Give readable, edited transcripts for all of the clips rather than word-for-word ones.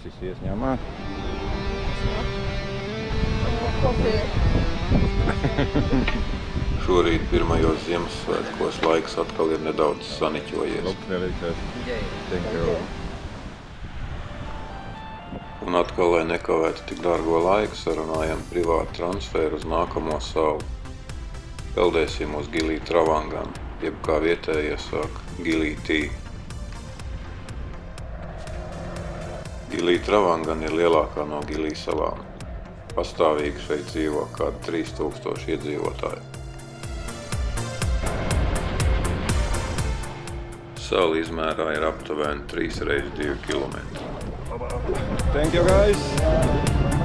Sisi ieņemāt. Šorīt pirmajos Ziemassvētkos laiks atkal ir nedaudz saniķojies. Un atkal, lai nekavētu tik dārgo laiku, sarunājam privātu transferu uz nākamo salu. Peldēsim uz Gilī Travangan, jeb kā vietējie saka, Gilī Tī. Gilī Travangan ir lielākā no Gilī salām. Pastāvīgi šeit dzīvo kādi 3000 iedzīvotāji. Sala izmērā ir aptuveni 3x2 km. Thank you guys!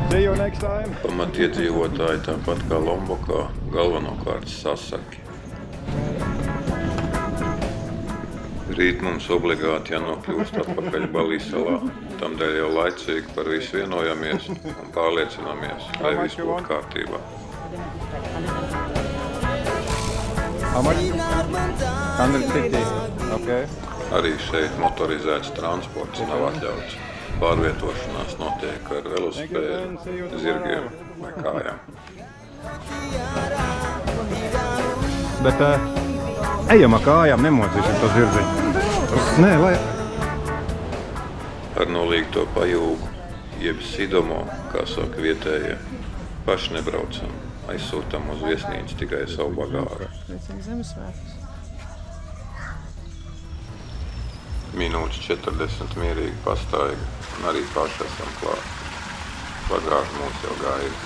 See you next time! Pamatiedzīvotāji tāpat kā Lombokā galvenokārt sasaki. Rīt mums obligāti jānokļūst atpakaļ Balī salā. Tamdēļ jau laicīgi par visu vienojamies un pārliecināmies, lai viss būtu kārtībā. How much? 150. Okay. Arī šeit motorizēts transports nav atļauts. Pārvietošanās notiek ar velosipēdu, zirgiem vai kājām. Bet ejam ar kājām, nemocīsim to zirdziņu. Nē, lai... Ar nolīgto pajūgu, jeb sidomo, kā saka vietējie, paši nebraucam, aizsūtam uz viesnīcu tikai savu bagāžu. Minūtes 40 mierīgi pastaiga, un arī paši esam klāt. Bagāža mūs jau gaida.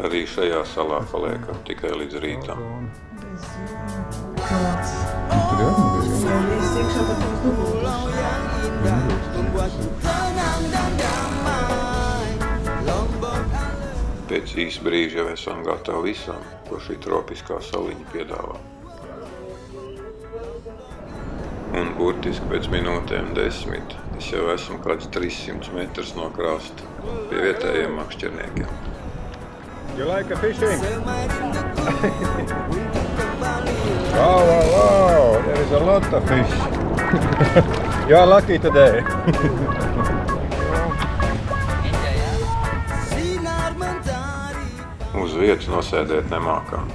Arī šajā salā paliekam tikai līdz rītam. Pēc īsa brīža jau esam gatavi visam, ko šī tropiskā saliņa piedāvā. Un burtiski pēc minūtēm 10 es jau esmu kāds 300 metrus no krasta pie vietējiem makšķerniekiem. You like a fishing? Wow! There is a lot of fish. You are lucky today. Uz vietas nosēdēt nemākam.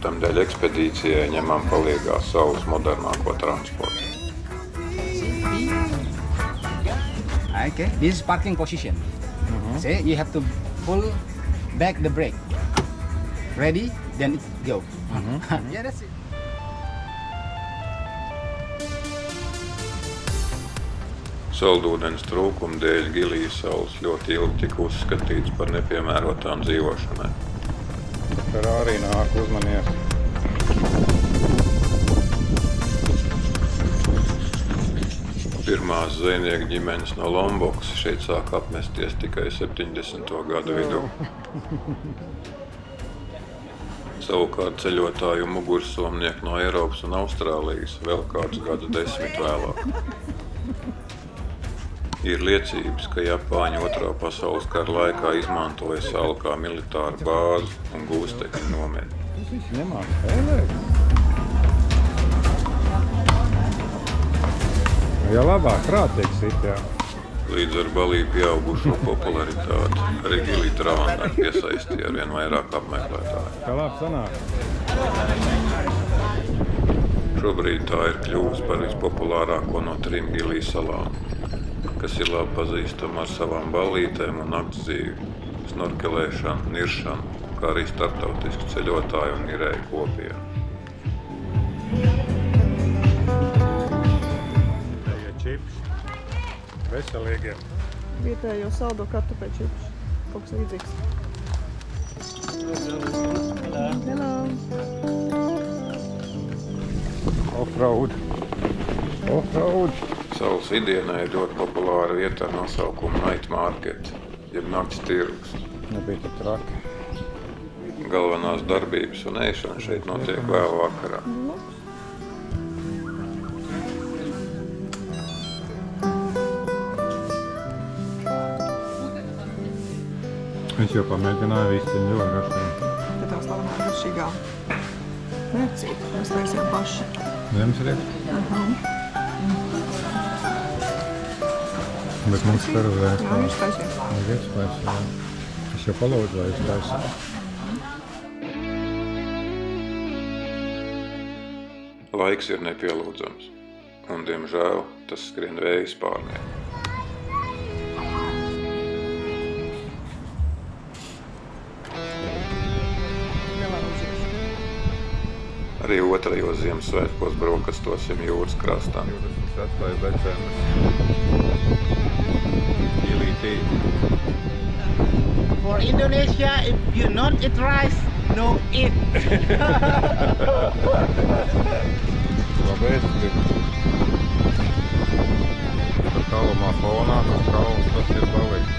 Tamdēļ ekspedīcijai ņemam palīgā savus modernāko transportu. Okay, this is parking position. See, you have to pull back the brake. Ready? Then go. Yeah, that's it. Saldūdens trūkuma dēļ Gilijas salas ļoti ilgi tika uzskatīts par nepiemērotām dzīvošanai. Tur arī nāk uzmanies. Pirmās zvejnieku ģimenes no Lombokas šeit sāk apmesties tikai 70. gadu vidū. Savukārt ceļotāju mugursomnieki no Eiropas un Austrālijas vēl kādus gadu 10 vēlāk. Ir liecības, ka Japāņi Otrā pasaules kara laikā izmantoja salu kā militāru bāzi un gūstekņu nometni. Tas viss nemāk spēlēt. Jā, labāk, prātīgs it, jā. Līdz ar Balī pieaugušo popularitāti arī Gilī Travangan piesaistīja arvien vairāk apmeklētāju. Kā labi sanāk. Šobrīd tā ir kļuvusi par vispopulārāko no 3 Gilī salām, kas ir labi pazīstama ar savām ballītēm un naktsdzīvi, snorkelēšanu, niršanu, kā arī starptautisku ceļotāju un nirēju kopienu. Čips. Veselīgiem. Vietējo saldo kartupeļu čips. Kaut kas līdzīgs. Hello. Offroad. Offroad. Salas vidienē ir ļoti populāra vieta ar nosaukumu Night Market, jeb nakts tirgus. Nebija tik traki. Galvenās darbības un ēšana šeit notiek vēl vakarā. Viņš jau pamēģināja vistiņu ļoti garšīgi. Bet tās tā vienmēr garšīgā mērcīta. Mēs taisījām paši. Zemesrieks? Bet mums karavējs. Jā, viņš taisīja. Ir iespējas, jā. Es jau palūdzu, lai es taisīju. Laiks ir nepielūdzams, un, diemžēl, tas skrien vējas pārniem. Arī otrajos Ziemassvētkos brokastosim jūras krastā. 26. decembris. Ilītī. For Indonesia, if you not eat rice, no eat. Labi, par kalumā fonā, tas kalums, tas ir balīgi.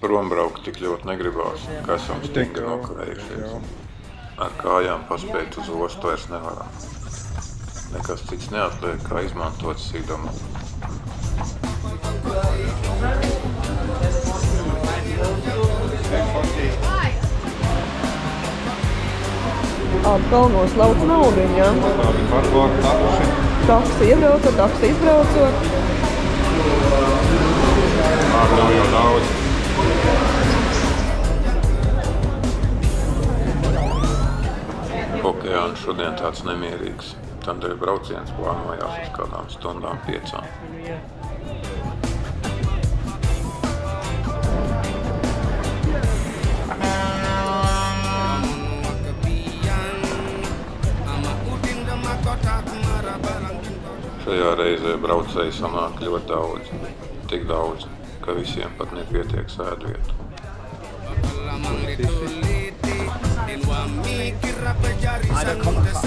Prombraukt tik ļoti negribās, ka esam stingri nokavējušies. Ar kājām paspēt uz ostu vairs nevaram. Nekas cits neatliek, kā izmantot sīdumu. Kalnos lauc naudiņu, jā. Tādi pārklāti tapuši. Taksi iebraucot, taksi izbraucot. Labi, nav jau daudz. Okeāns šodien tāds nemierīgs, tādēļ brauciens plānojās uz kādām stundām 5. Šajā reizē braucēji sanāk ļoti daudz, tik daudz, ka visiem pat nepietiek sēdvietu. Ada kotak.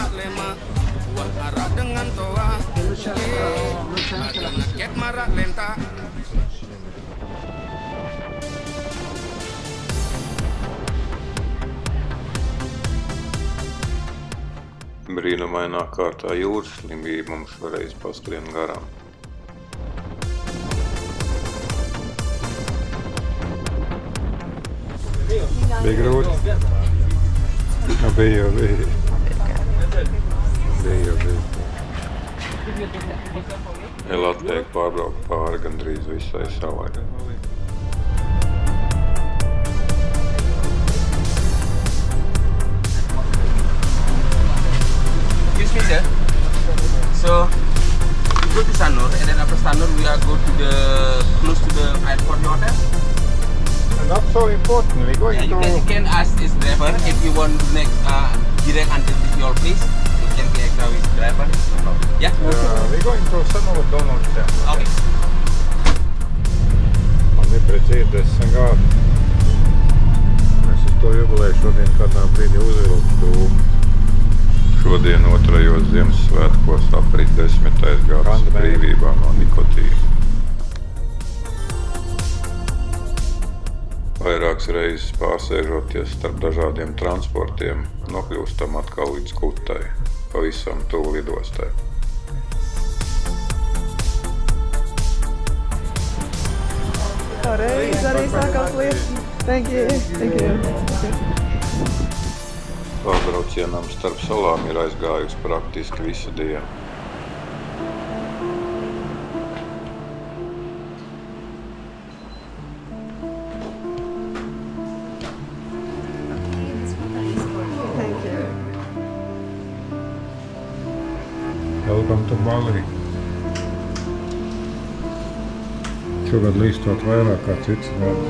Brīnumainā kārtā jūras slimība mums šoreiz paskrien garām. Bija grūti. Bija. Vēl atliek pārbraukt pāri gandrīz visai salai. Excuse me, sir. So we go to Sanur, and then after Sanur we are go to the close to the airport hotel. Not so important. We're going Yeah, to... you can ask his driver if you want next direct until your place. You can connect now with driver. Yeah. We're going to Sanur Donalds. Okay. Man ir precīzi 10 gadi. Mēs uz to jubilēju šodien kādā brīdī uzvilku dūmu. Šodien otrajos Ziemassvētkos aprit 10. gads brīvībā no nikotīna. Vairākas reizes pārsēžoties starp dažādiem transportiem, nokļūstam atkal līdz Kutai, pavisam tuvu lidostai. Pareizi arī sākās lietas. Thank you. Pārbraucienam starp salām ir aizgājusi praktiski visu dienu. Thank you. Welcome to Bali. Šogad līstot vairāk kā cits gads.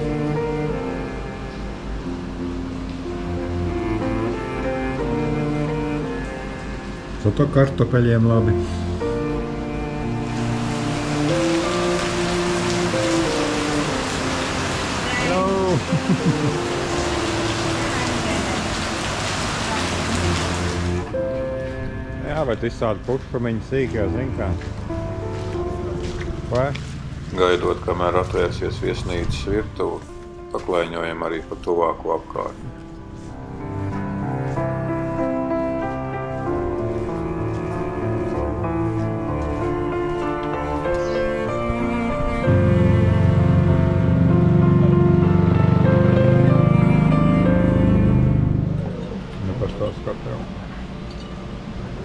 Soto kartupeļiem labi. Jā, bet izsādi puškamiņi sīkajā, zin kā. Vai? Gaidot, kamēr atvērsies viesnīcas virtuve, paklaiņojam arī pa tuvāko apkārtni.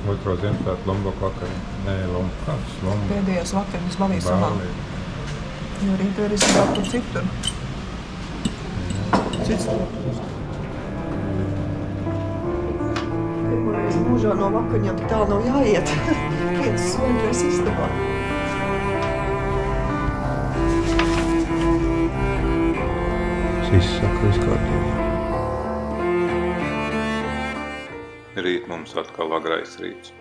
Otro Ziemassvētku Lombok vakar. Nē, Lombok. Pēdējais vakar mēs balī salām. Jo rītu ir izsākt tur citur. Cits tur. Pirmoreiz mūžā no vakaņām tik tālu nav jāiet. 5 soļi vairs istabā. Viss saka, viss kārtībā. Rīt mums atkal agrais rīts.